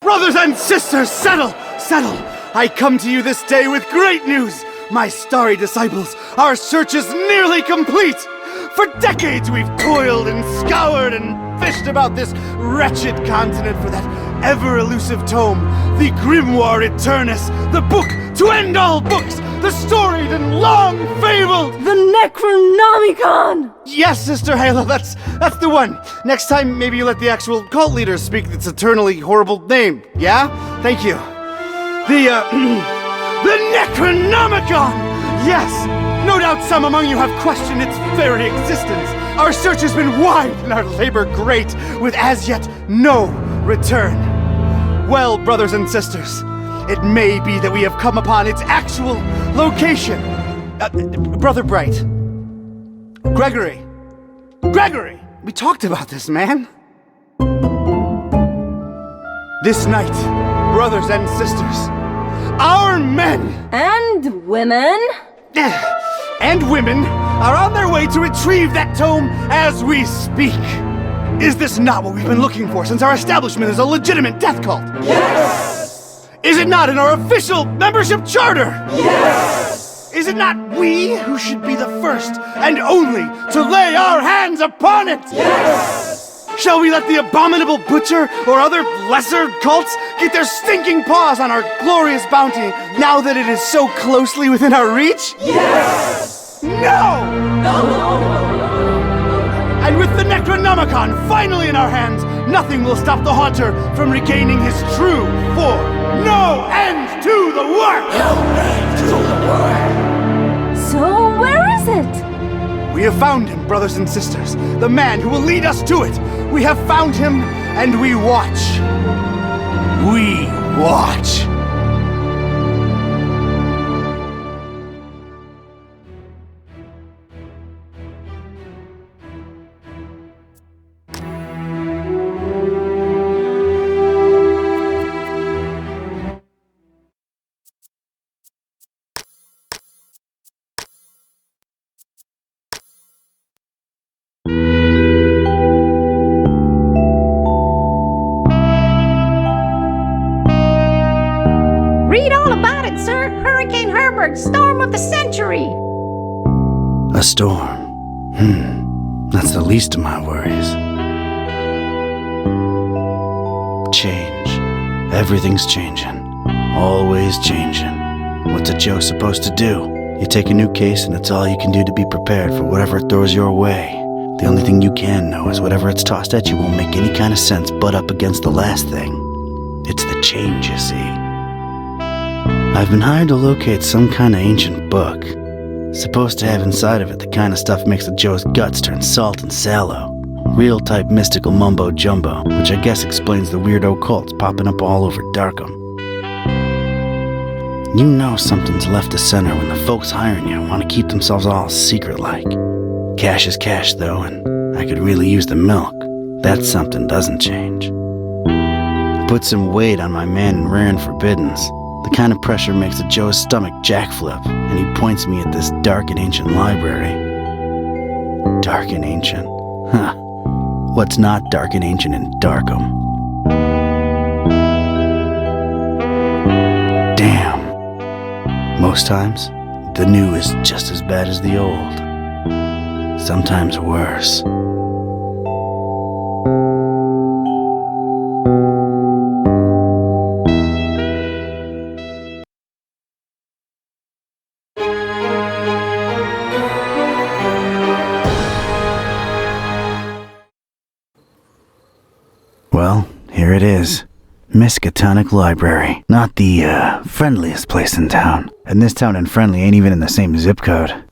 Brothers and sisters, settle! I come to you this day with great news! My starry disciples, our search is nearly complete! For decades we've toiled and scoured and fished about this wretched continent for that ever-elusive tome, the Grimoire Eternus, the book to end all books, the storied and long-fabled... The Necronomicon! Yes, Sister Halo, that's the one. Next time, maybe you let the actual cult leader speak its eternally horrible name, yeah? Thank you. The Necronomicon! Yes! No doubt some among you have questioned its very existence. Our search has been wide and our labor great, with as yet no return. Well, brothers and sisters, it may be that we have come upon its actual location. Brother Bright. Gregory, we talked about this, man. This night, brothers and sisters, our men... And women... and women are on their way to retrieve that tome as we speak. Is this not what we've been looking for since our establishment is a legitimate death cult? Yes! Is it not in our official membership charter? Yes! Is it not we who should be the first and only to lay our hands upon it? Yes! Shall we let the abominable butcher or other lesser cults get their stinking paws on our glorious bounty now that it is so closely within our reach? Yes! No! And with the Necronomicon finally in our hands, nothing will stop the Haunter from regaining his true form. No end to the work! No end to the work! So where is it? We have found him, brothers and sisters. The man who will lead us to it. We have found him, and we watch. We watch. Read all about it, sir. Hurricane Herbert, storm of the century. A storm. That's the least of my worries. Change. Everything's changing. Always changing. What's a Joe supposed to do? You take a new case and it's all you can do to be prepared for whatever it throws your way. The only thing you can know is whatever it's tossed at you won't make any kind of sense butt up against the last thing. It's the change, you see. I've been hired to locate some kind of ancient book. Supposed to have inside of it the kind of stuff makes a Joe's guts turn salt and sallow. Real type mystical mumbo jumbo, which I guess explains the weirdo cults popping up all over Darkham. You know something's left to center when the folks hiring you want to keep themselves all secret-like. Cash is cash, though, and I could really use the milk. That something doesn't change. I put some weight on my man in rare and forbiddens. The kind of pressure makes a Joe's stomach jackflip, and he points me at this dark and ancient library. Dark and ancient? Huh. What's not dark and ancient in Darkham? Damn. Most times, the new is just as bad as the old. Sometimes worse. Well, here it is. Miskatonic Library. Not the, friendliest place in town. And this town and friendly ain't even in the same zip code.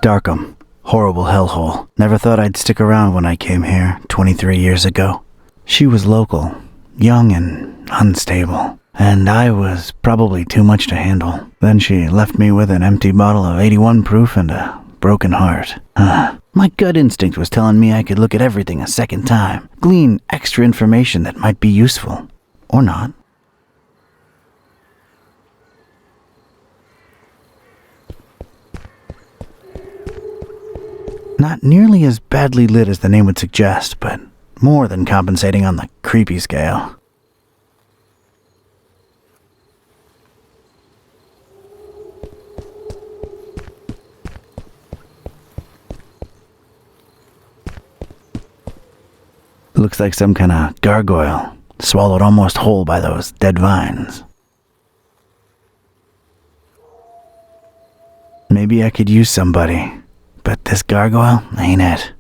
Darkham. Horrible hellhole. Never thought I'd stick around when I came here 23 years ago. She was local. Young and unstable, and I was probably too much to handle. Then she left me with an empty bottle of 81 proof and a broken heart. My gut instinct was telling me I could look at everything a second time, glean extra information that might be useful. Or not. Not nearly as badly lit as the name would suggest, but more than compensating on the creepy scale. Looks like some kind of gargoyle, swallowed almost whole by those dead vines. Maybe I could use somebody, but this gargoyle ain't it.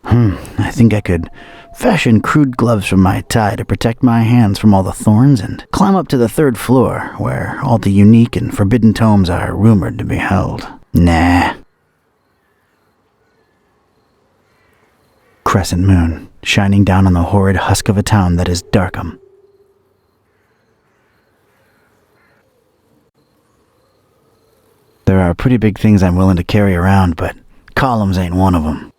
I think I could fashion crude gloves from my tie to protect my hands from all the thorns and climb up to the 3rd floor, where all the unique and forbidden tomes are rumored to be held. Nah. Crescent moon, shining down on the horrid husk of a town that is Darkham. There are pretty big things I'm willing to carry around, but columns ain't one of them.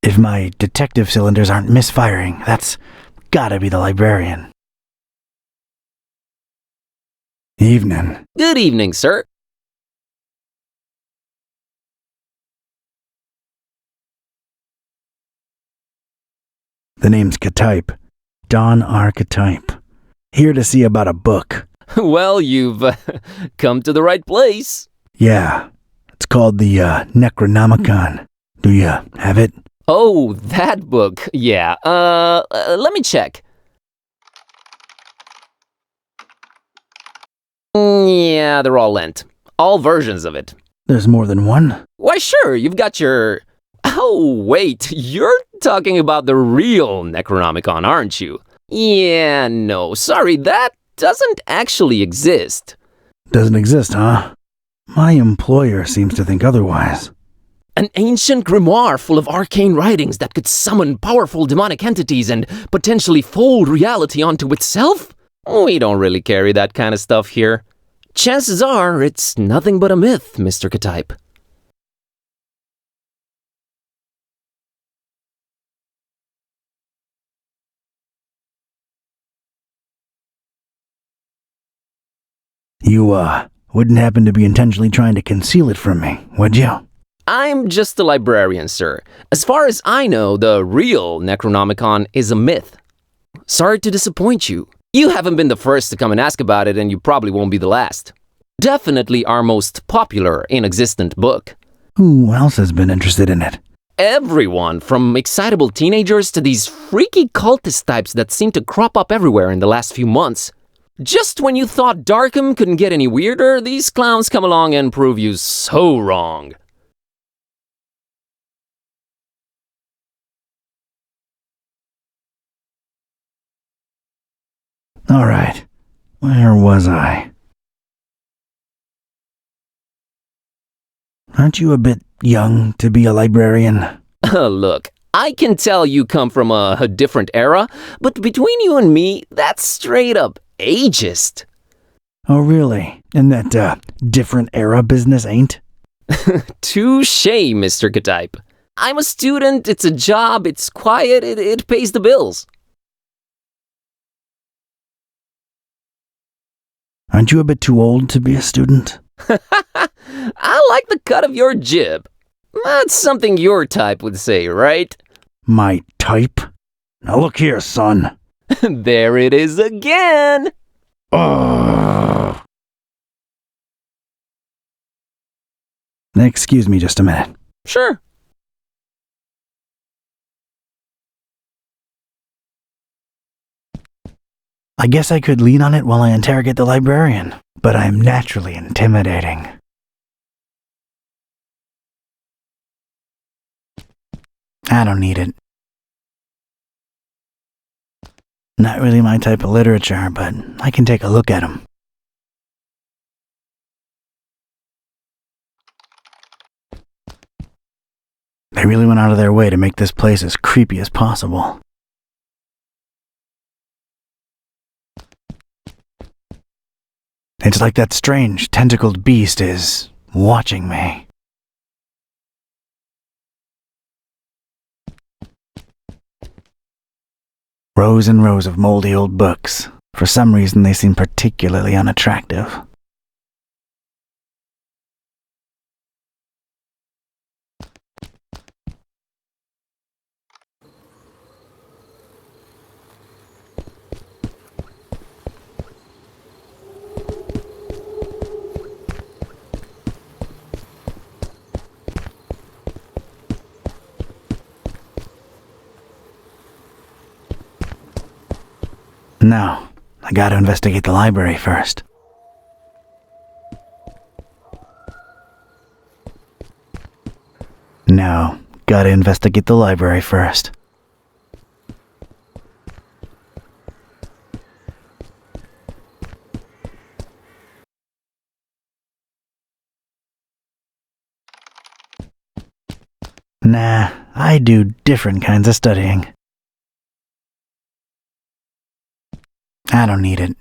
If my detective cylinders aren't misfiring, that's gotta be the librarian. Evening. Good evening, sir. The name's Ketype. Don R. Ketype. Here to see about a book. Well, you've come to the right place. Yeah, it's called the Necronomicon. Do you have it? Oh, that book. Yeah. Let me check. Yeah, they're all lent. All versions of it. There's more than one? Why, sure, you've got your... Oh, wait, you're talking about the real Necronomicon, aren't you? Yeah, no, sorry, that doesn't actually exist. Doesn't exist, huh? My employer seems to think otherwise. An ancient grimoire full of arcane writings that could summon powerful demonic entities and potentially fold reality onto itself? We don't really carry that kind of stuff here. Chances are it's nothing but a myth, Mr. Ketype. You, wouldn't happen to be intentionally trying to conceal it from me, would you? I'm just a librarian, sir. As far as I know, the real Necronomicon is a myth. Sorry to disappoint you. You haven't been the first to come and ask about it, and you probably won't be the last. Definitely our most popular in-existent book. Who else has been interested in it? Everyone, from excitable teenagers to these freaky cultist types that seem to crop up everywhere in the last few months. Just when you thought Darkham couldn't get any weirder, these clowns come along and prove you so wrong. All right. Where was I? Aren't you a bit young to be a librarian? Look, I can tell you come from a different era, but between you and me, that's straight up ageist. Oh, really? And that, different era business ain't? Touché, Mr. Ketype. I'm a student, it's a job, it's quiet, it pays the bills. Aren't you a bit too old to be a student? I like the cut of your jib. That's something your type would say, right? My type? Now look here, son. There it is again! Ugh. Excuse me just a minute. Sure. I guess I could lean on it while I interrogate the librarian, but I'm naturally intimidating. I don't need it. Not really my type of literature, but I can take a look at them. They really went out of their way to make this place as creepy as possible. It's like that strange, tentacled beast is watching me. Rows and rows of moldy old books. For some reason, they seem particularly unattractive. No, I gotta investigate the library first. No, gotta investigate the library first. Nah, I do different kinds of studying. I don't need it.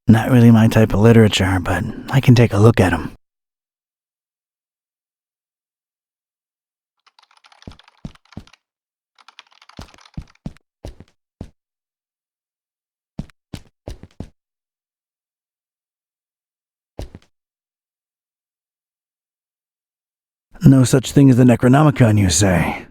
Not really my type of literature, but I can take a look at them. No such thing as the Necronomicon, you say?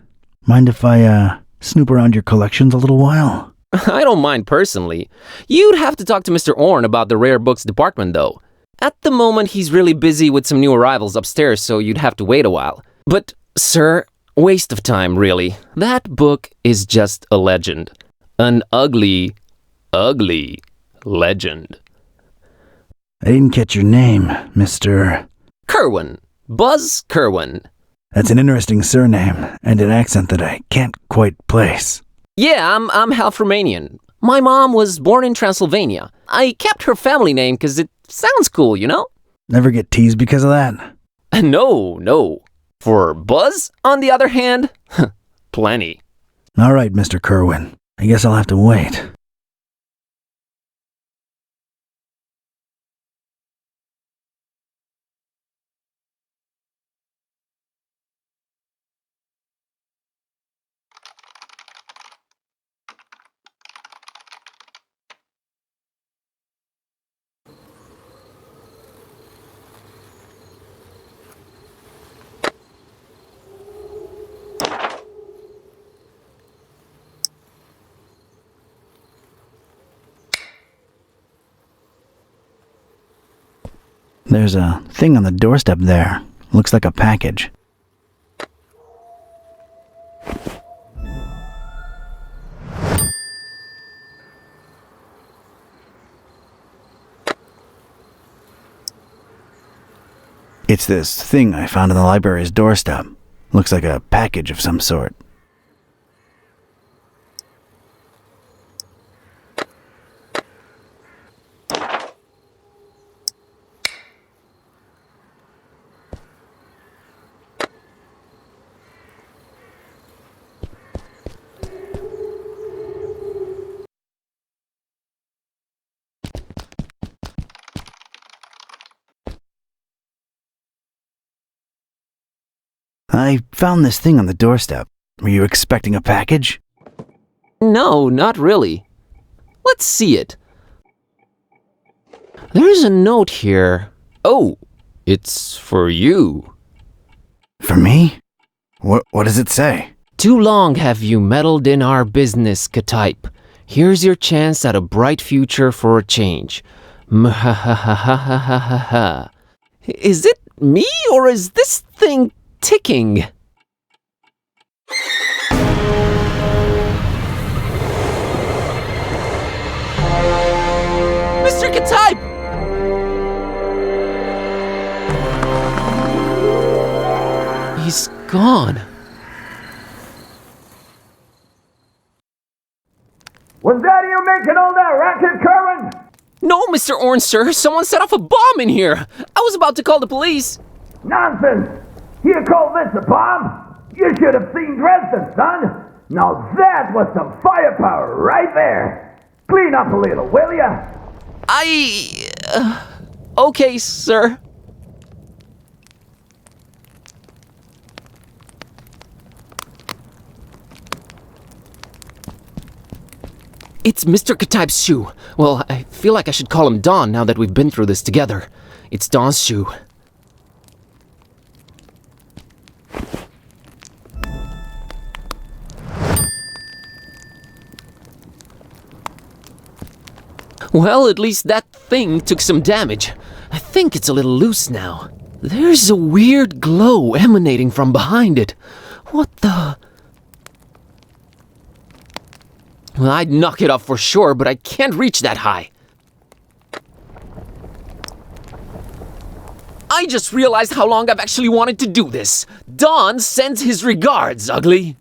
Mind if I, snoop around your collections a little while? I don't mind personally. You'd have to talk to Mr. Orn about the rare books department though. At the moment, he's really busy with some new arrivals upstairs, so you'd have to wait a while. But, sir, waste of time, really. That book is just a legend. An ugly, ugly legend. I didn't catch your name, Mr. Kerwan. Buzz Kerwan. That's an interesting surname, and an accent that I can't quite place. Yeah, I'm half Romanian. My mom was born in Transylvania. I kept her family name because it sounds cool, you know? Never get teased because of that? No. For Buzz, on the other hand, plenty. All right, Mr. Kerwan. I guess I'll have to wait. There's a thing on the doorstep there. Looks like a package. It's this thing I found on the library's doorstep. Looks like a package of some sort. I found this thing on the doorstep. Were you expecting a package? No, not really. Let's see it. There's a note here. Oh, it's for you. For me? What does it say? Too long have you meddled in our business, Ketype. Here's your chance at a bright future for a change. Mhahahahahaha. Is it me or is this thing ticking? Mr. Ketype! He's gone. Was that you making all that racket, Kerwan? No, Mr. Orange, sir. Someone set off a bomb in here. I was about to call the police. Nonsense! You call this a bomb? You should have seen Dresden, son! Now that was some firepower right there! Clean up a little, will ya? Okay, sir. It's Mr. Ketype's shoe. Well, I feel like I should call him Don now that we've been through this together. It's Don's shoe. Well, at least that thing took some damage. I think it's a little loose now. There's a weird glow emanating from behind it. What the... Well, I'd knock it off for sure, but I can't reach that high. I just realized how long I've actually wanted to do this. Don sends his regards, ugly.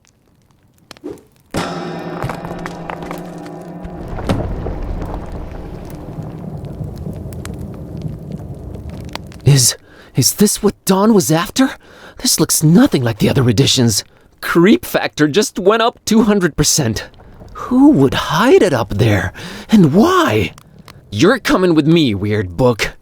Is this what Don was after? This looks nothing like the other editions. Creep factor just went up 200%. Who would hide it up there? And why? You're coming with me, weird book.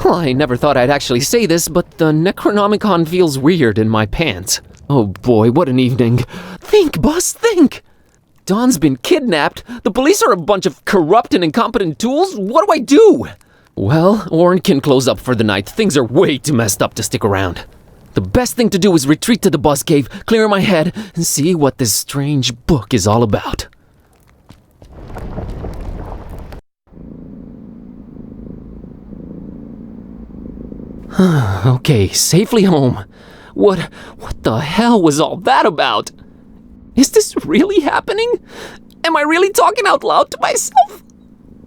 Well, I never thought I'd actually say this, but the Necronomicon feels weird in my pants. Oh boy, what an evening. Think, Buzz, think! Don's been kidnapped. The police are a bunch of corrupt and incompetent tools. What do I do? Well, Orn can close up for the night. Things are way too messed up to stick around. The best thing to do is retreat to the Buzz Cave, clear my head, and see what this strange book is all about. Okay, safely home. What the hell was all that about? Is this really happening? Am I really talking out loud to myself?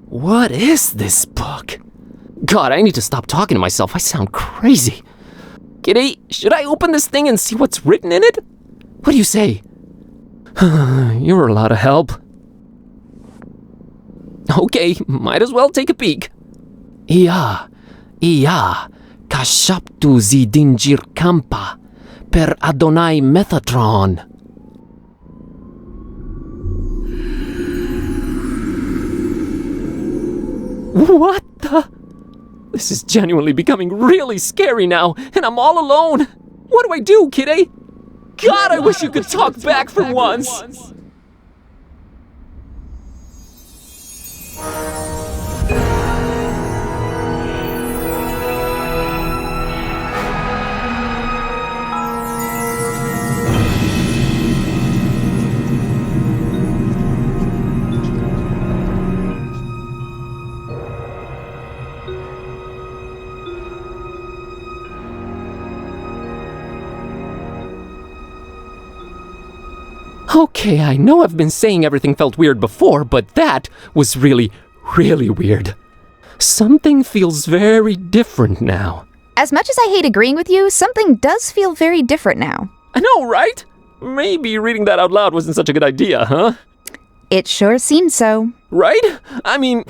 What is this book? God, I need to stop talking to myself. I sound crazy. Kitteh, should I open this thing and see what's written in it? What do you say? You're a lot of help. Okay, might as well take a peek. Ia, kashaptu zi dingir kampa, per Adonai Methatron. What the? This is genuinely becoming really scary now, and I'm all alone. What do I do, Kitteh? God, I wish you could talk back for once. Okay, I know I've been saying everything felt weird before, but that was really, really weird. Something feels very different now. As much as I hate agreeing with you, something does feel very different now. I know, right? Maybe reading that out loud wasn't such a good idea, huh? It sure seems so. Right? I mean...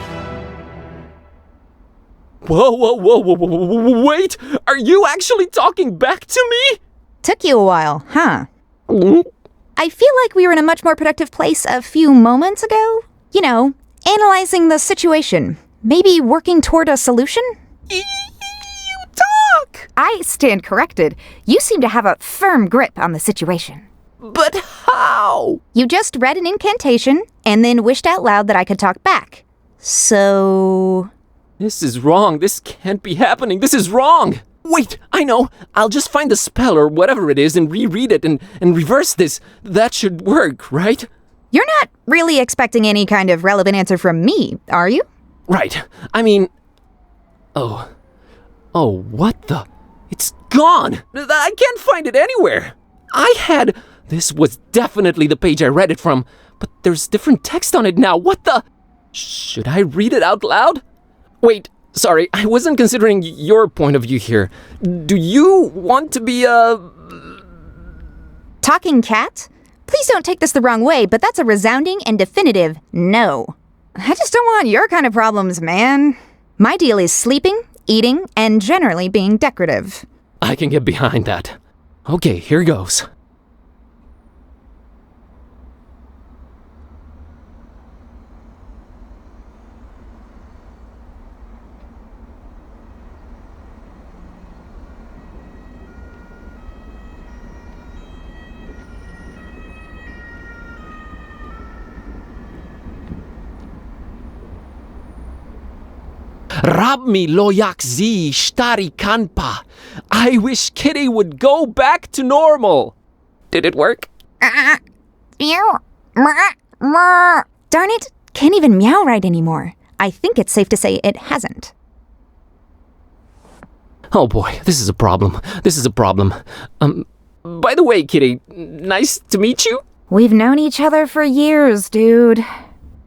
Whoa, wait! Are you actually talking back to me? Took you a while, huh? Mm? I feel like we were in a much more productive place a few moments ago. You know, analyzing the situation. Maybe working toward a solution? You talk! I stand corrected. You seem to have a firm grip on the situation. But how? You just read an incantation, and then wished out loud that I could talk back. So... This is wrong. This can't be happening. This is wrong! Wait, I know. I'll just find the spell or whatever it is and reread it and reverse this. That should work, right? You're not really expecting any kind of relevant answer from me, are you? Right. I mean... Oh, what the... It's gone! I can't find it anywhere! This was definitely the page I read it from, but there's different text on it now. What the... Should I read it out loud? Wait, sorry, I wasn't considering your point of view here. Do you want to be a... Talking cat? Please don't take this the wrong way, but that's a resounding and definitive no. I just don't want your kind of problems, man. My deal is sleeping, eating, and generally being decorative. I can get behind that. Okay, here goes. Rabmi loyak zi shtari kanpa. I wish Kitteh would go back to normal. Did it work? Darn it, can't even meow right anymore. I think it's safe to say it hasn't. Oh boy, this is a problem. By the way, Kitteh, nice to meet you. We've known each other for years, dude.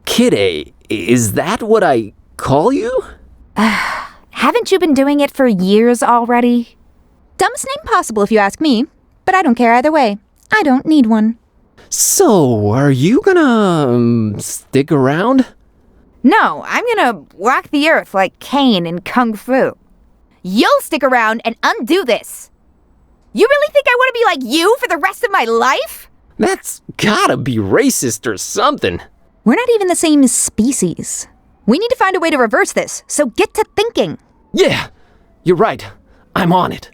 Kitteh, is that what I call you? Haven't you been doing it for years already? Dumbest name possible if you ask me, but I don't care either way. I don't need one. So, are you gonna stick around? No, I'm gonna walk the earth like Caine in Kung Fu. You'll stick around and undo this. You really think I want to be like you for the rest of my life? That's gotta be racist or something. We're not even the same species. We need to find a way to reverse this, so get to thinking. Yeah, you're right. I'm on it.